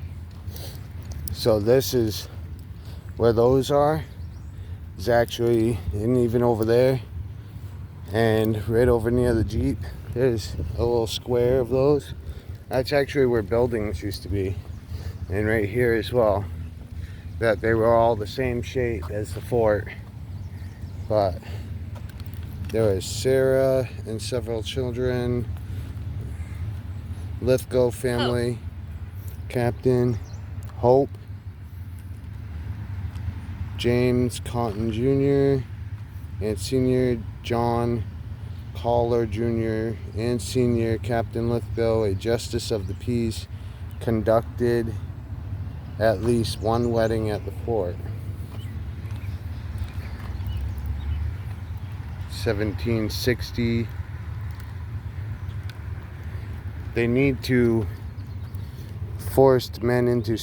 So this is where those are. It's actually, and even over there, and right over near the Jeep, there's a little square of those. That's actually where buildings used to be. And right here as well, that they were all the same shape as the fort. But there was Sarah and several children, Lithgow family, Captain Hope, James Cotton Jr., and Senior John Collar Jr., and Senior Captain Lithgow, a justice of the peace, conducted at least one wedding at the fort. 1760. They need to force men into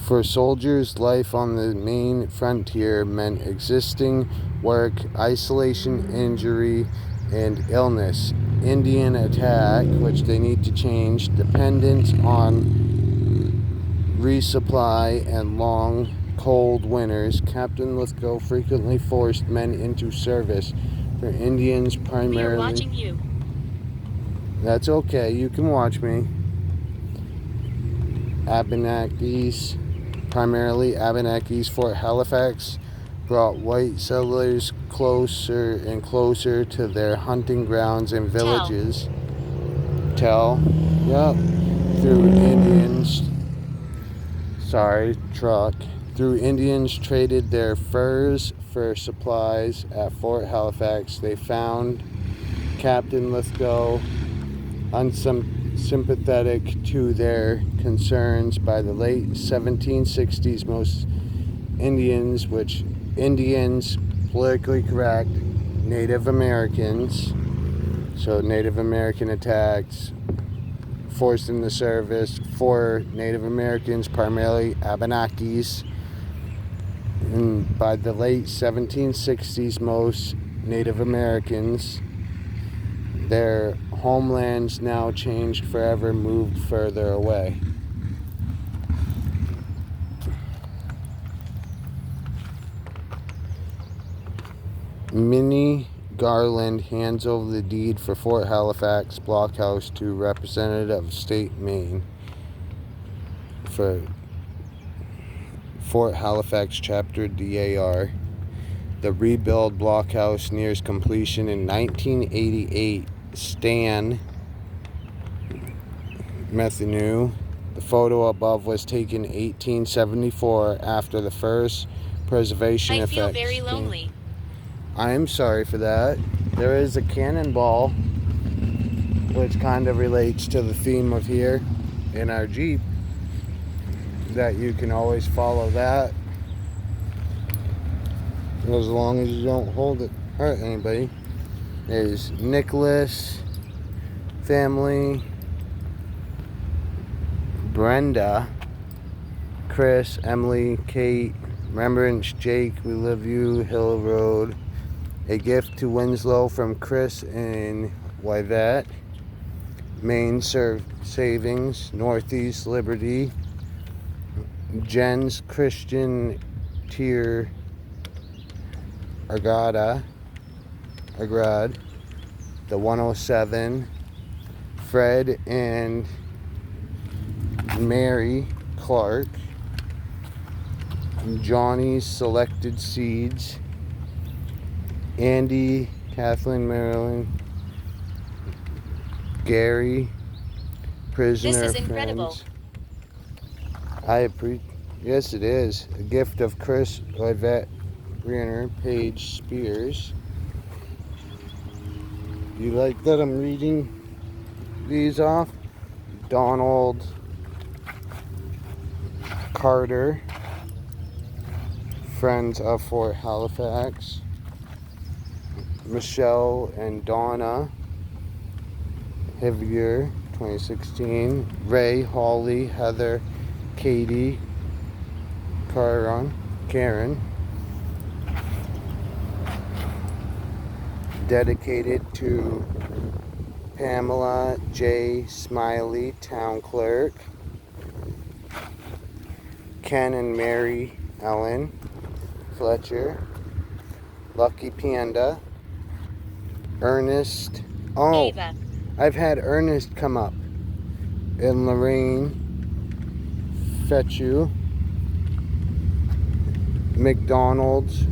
for soldiers, life on the main frontier meant existing work, isolation, injury, and illness. Indian attack, which they need to change, dependence on resupply and long cold winters, Captain Lithgow frequently forced men into service for Indians We are primarily. watching you. That's okay, you can watch me. Abenakis, primarily Abenakis. Fort Halifax brought white settlers closer and closer to their hunting grounds and villages. Yep. Through Indians. Through Indians traded their furs for supplies at Fort Halifax. They found Captain Lithgow unsympathetic to their concerns. By the late 1760s, most Indians, politically correct, Native Americans, so Native American attacks, forced into service for Native Americans, primarily Abenakis. And by the late 1760s, most Native Americans, their homelands now changed forever, moved further away. Minnie Garland hands over the deed for Fort Halifax blockhouse to Representative of State Maine for Fort Halifax Chapter DAR. The rebuild blockhouse nears completion in 1988. Stan Methenu. The photo above was taken 1874 after the first preservation I feel effects. very lonely. I am sorry for that. There is a cannonball, which kind of relates to the theme of here in our Jeep, that you can always follow that as long as you don't hurt anybody. There's Nicholas family, Brenda, Chris, Emily, Kate, Remembrance, Jake, We Love You, Hill Road. A gift to Winslow from Chris in Wyvet. Maine Savings, Northeast Liberty. Jen's Christian Tier Agrad, the 107. Fred and Mary Clark. Johnny's Selected Seeds. Andy, Kathleen, Marilyn, Gary, Prisoner This is Friends. incredible. Yes, it is. A gift of Chris Yvette Brenner, Paige Spears. You like that I'm reading these off? Donald Carter, Friends of Fort Halifax. Michelle and Donna Heavier, 2016. Ray, Holly, Heather, Katie, Karen. Dedicated to Pamela J. Smiley, Town Clerk. Ken and Mary Ellen Fletcher. Lucky Panda. Ernest. Oh, Ava. I've had Ernest come up. And Lorraine Fetchu. McDonald's.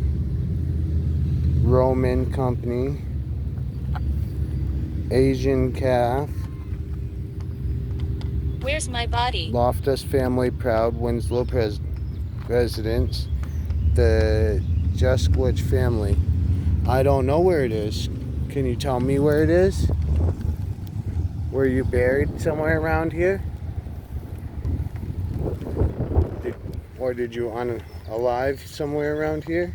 Roman Company. Asian Calf. Where's my body? Loftus Family Proud, Winslow Residence. The Juskwich family. I don't know where it is. Can you tell me where it is? Were you buried somewhere around here? Or did you alive somewhere around here?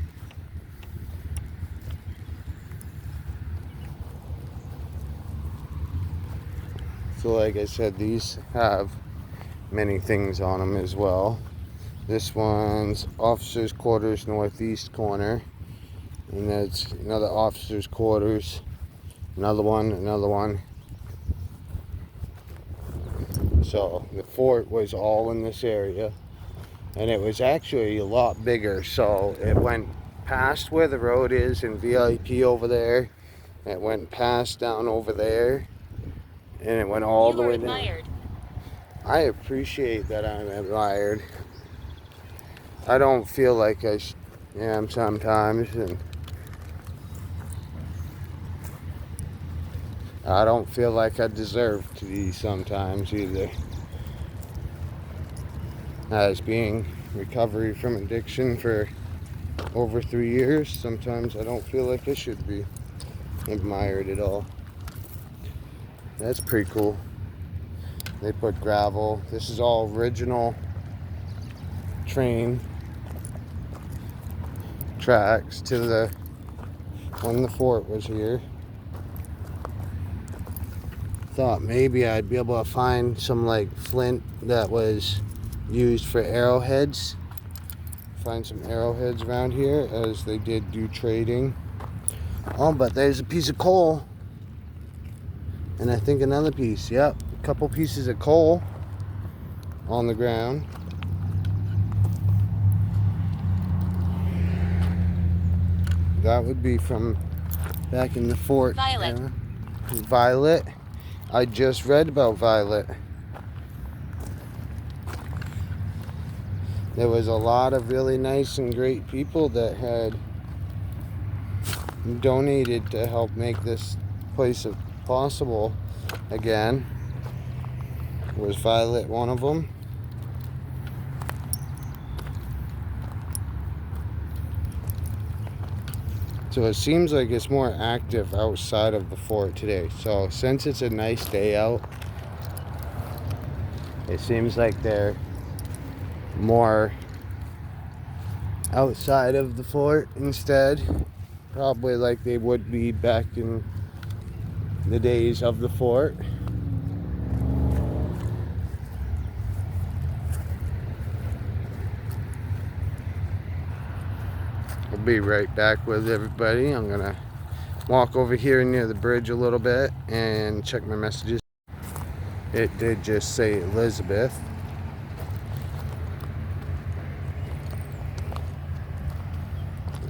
So like I said, these have many things on them as well. This one's officers' quarters, northeast corner. And that's another officers' quarters. Another one. So the fort was all in this area. and it was actually a lot bigger. So it went past where the road is in VIP over there. It went past down over there, and it went all You the are way down. admired. I appreciate that I'm admired. I don't feel like I am sometimes, and I don't feel like I deserve to be sometimes either. As being recovery from addiction for over 3 years, sometimes I don't feel like I should be admired at all. That's pretty cool. They put gravel. This is all original train tracks to the when the fort was here. Thought maybe I'd be able to find some like flint that was used for arrowheads. Find some arrowheads around here, as they did do trading. Oh, but there's a piece of coal. And I think another piece. Yep, a couple pieces of coal on the ground. That would be from back in the fort Violet. era. Violet. I just read about Violet. There was a lot of really nice and great people that had donated to help make this place possible again. Was Violet one of them? So it seems like it's more active outside of the fort today. So since it's a nice day out, it seems like they're more outside of the fort instead. Probably like they would be back in the days of the fort. I'll be right back with everybody. I'm gonna walk over here near the bridge a little bit and check my messages. It did just say Elizabeth.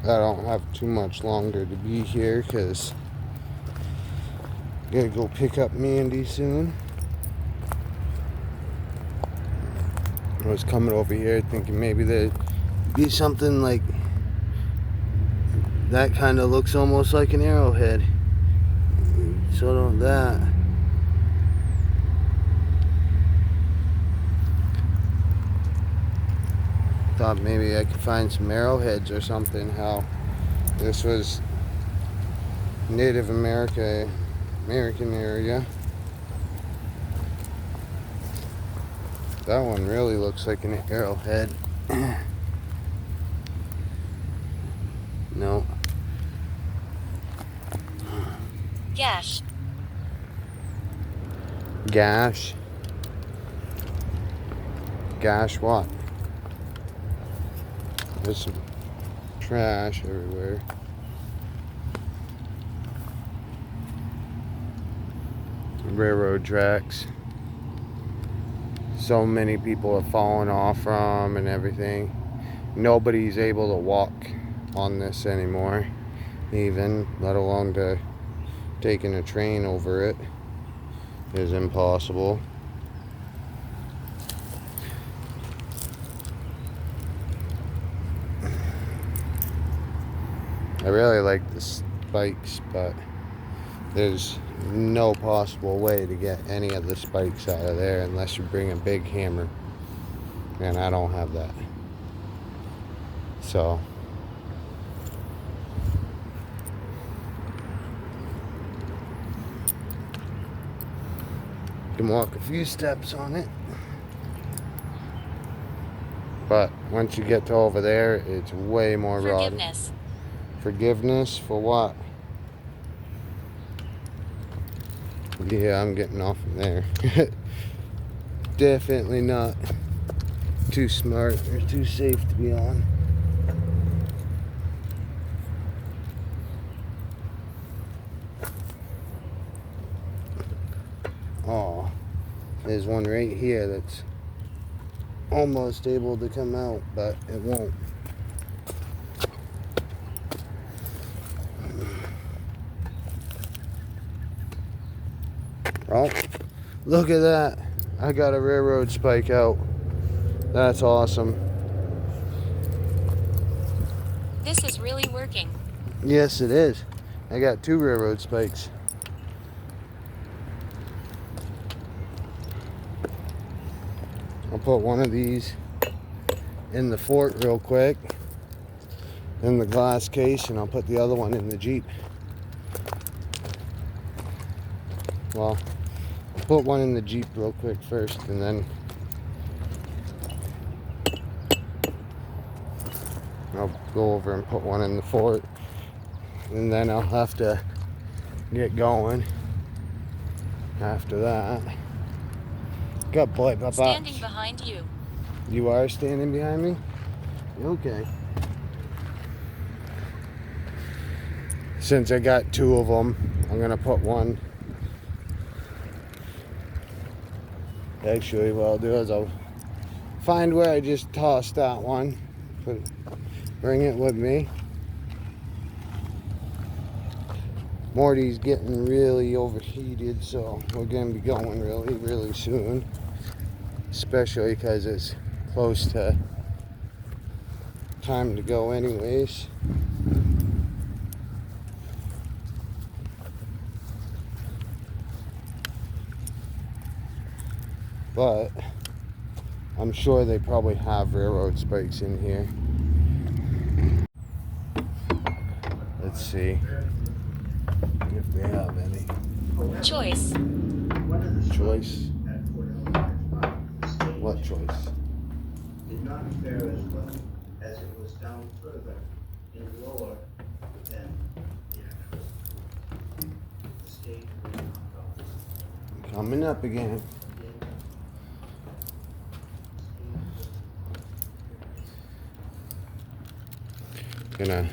I don't have too much longer to be here because I gotta go pick up Mandy soon. I was coming over here thinking maybe there'd be something like that. Kind of looks almost like an arrowhead. So don't that. Thought maybe I could find some arrowheads or something. How this was Native American area. That one really looks like an arrowhead. No. Gash. Gash. Gash what? There's some trash everywhere. Railroad tracks. So many people have fallen off from and everything. Nobody's able to walk on this anymore, even, let alone to taking a train over it is impossible. I really like the spikes, but there's no possible way to get any of the spikes out of there unless you bring a big hammer, and I don't have that. So you can walk a few steps on it, but once you get to over there, it's way more rotten. Forgiveness. Forgiveness for what? Yeah, I'm getting off from there. Definitely not too smart or too safe to be on. Oh, there's one right here that's almost able to come out, but it won't. Oh, look at that. I got a railroad spike out. That's awesome. This is really working. Yes, it is. I got 2 railroad spikes. I'll put one of these in the fort real quick, in the glass case, and I'll put the other one in the Jeep. Well, I'll put one in the Jeep real quick first, and then I'll go over and put one in the fort, and then I'll have to get going after that. Got boy, Papa. Standing behind you. You are standing behind me? Okay. Since I got 2 of them, I'm gonna put one. Actually, what I'll do is I'll find where I just tossed that one, bring it with me. Morty's getting really overheated, so we're gonna be going really, really soon. Especially because it's close to time to go anyways. But I'm sure they probably have railroad spikes in here. Let's see if they have any. Choice. Choice? At Fort Halifax, the stage What choice? did not fare as well as it was down further and lower than the actual stage was knocked off. Coming up again. Gonna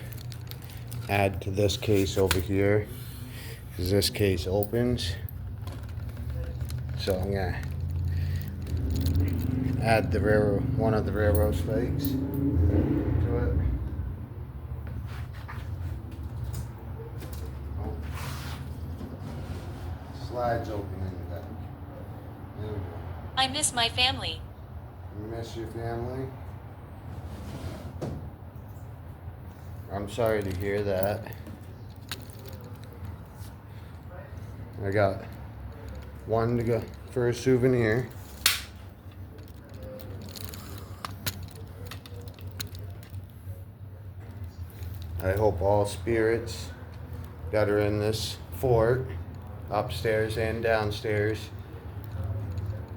add to this case over here because this case opens. So I'm gonna add the one of the railroad spikes to it. Oh. Slides open in the back. There we go. I miss my family. You miss your family? I'm sorry to hear that. I got one to go for a souvenir. I hope all spirits that are in this fort, upstairs and downstairs,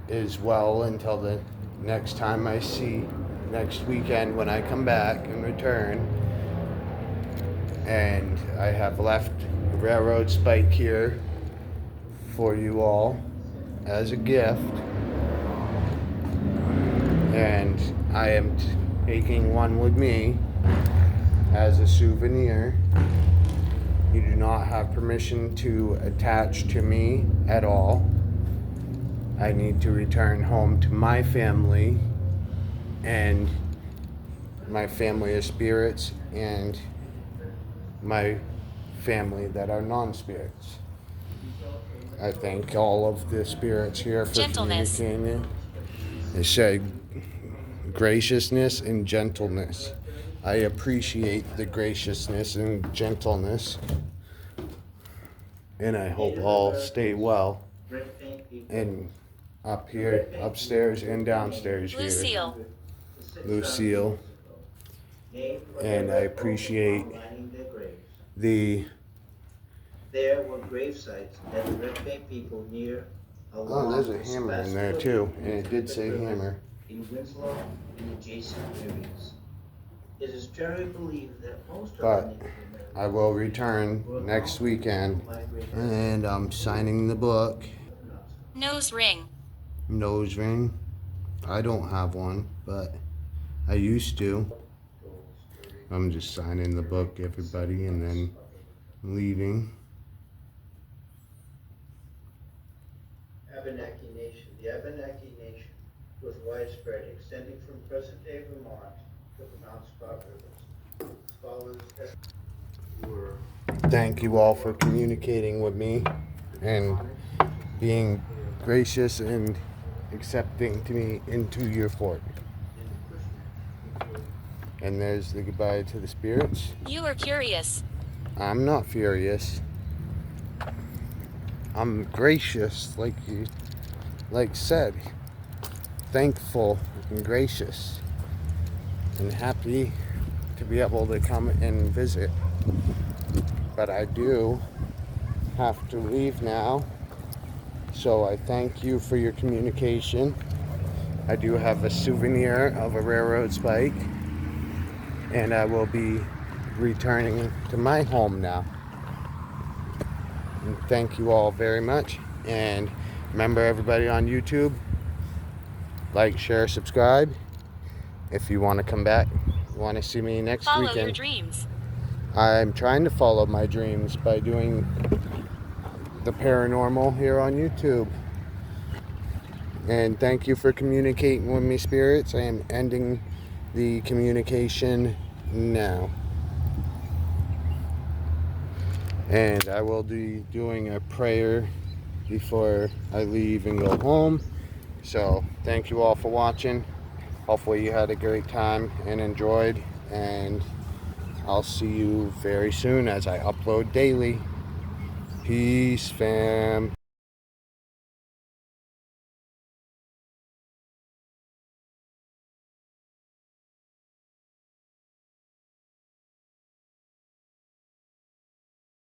is well until the next time I see, next weekend when I come back and return. And I have left a railroad spike here for you all as a gift. And I am taking one with me as a souvenir. You do not have permission to attach to me at all. I need to return home to my family and my family of spirits and my family that are non-spirits. I thank all of the spirits here for Gentleness. communicating. They say graciousness and gentleness. I appreciate the graciousness and gentleness, and I hope all stay well. And up here, upstairs and downstairs here, Lucille. Lucille. And I appreciate the. There were grave sites that the Red Bay people near Oh, there's a hammer in there too, and it did say hammer. in Winslow and adjacent areas. It is generally believed that most of the But Native I will return next weekend, and I'm signing the book. Nose ring. Nose ring. I don't have one, but I used to. I'm just signing the book, everybody, and then leaving. Abenaki Nation. The Abenaki Nation was widespread, extending from present-day Vermont to the Mount Scott rivers. Scholars were Thank you all for communicating with me and being gracious and accepting to me into your fort. And there's the goodbye to the spirits. You are curious. I'm not furious. I'm gracious, like you said. Thankful and gracious and happy to be able to come and visit. But I do have to leave now. So I thank you for your communication. I do have a souvenir of a railroad spike. And I will be returning to my home now. And thank you all very much. And remember, everybody on YouTube, like, share, subscribe. If you want to come back, want to see me next Follow weekend. your dreams. I'm trying to follow my dreams by doing the paranormal here on YouTube. And thank you for communicating with me, spirits. I am ending the communication now. And I will be doing a prayer before I leave and go home. So thank you all for watching. Hopefully you had a great time and enjoyed. And I'll see you very soon as I upload daily. Peace, fam.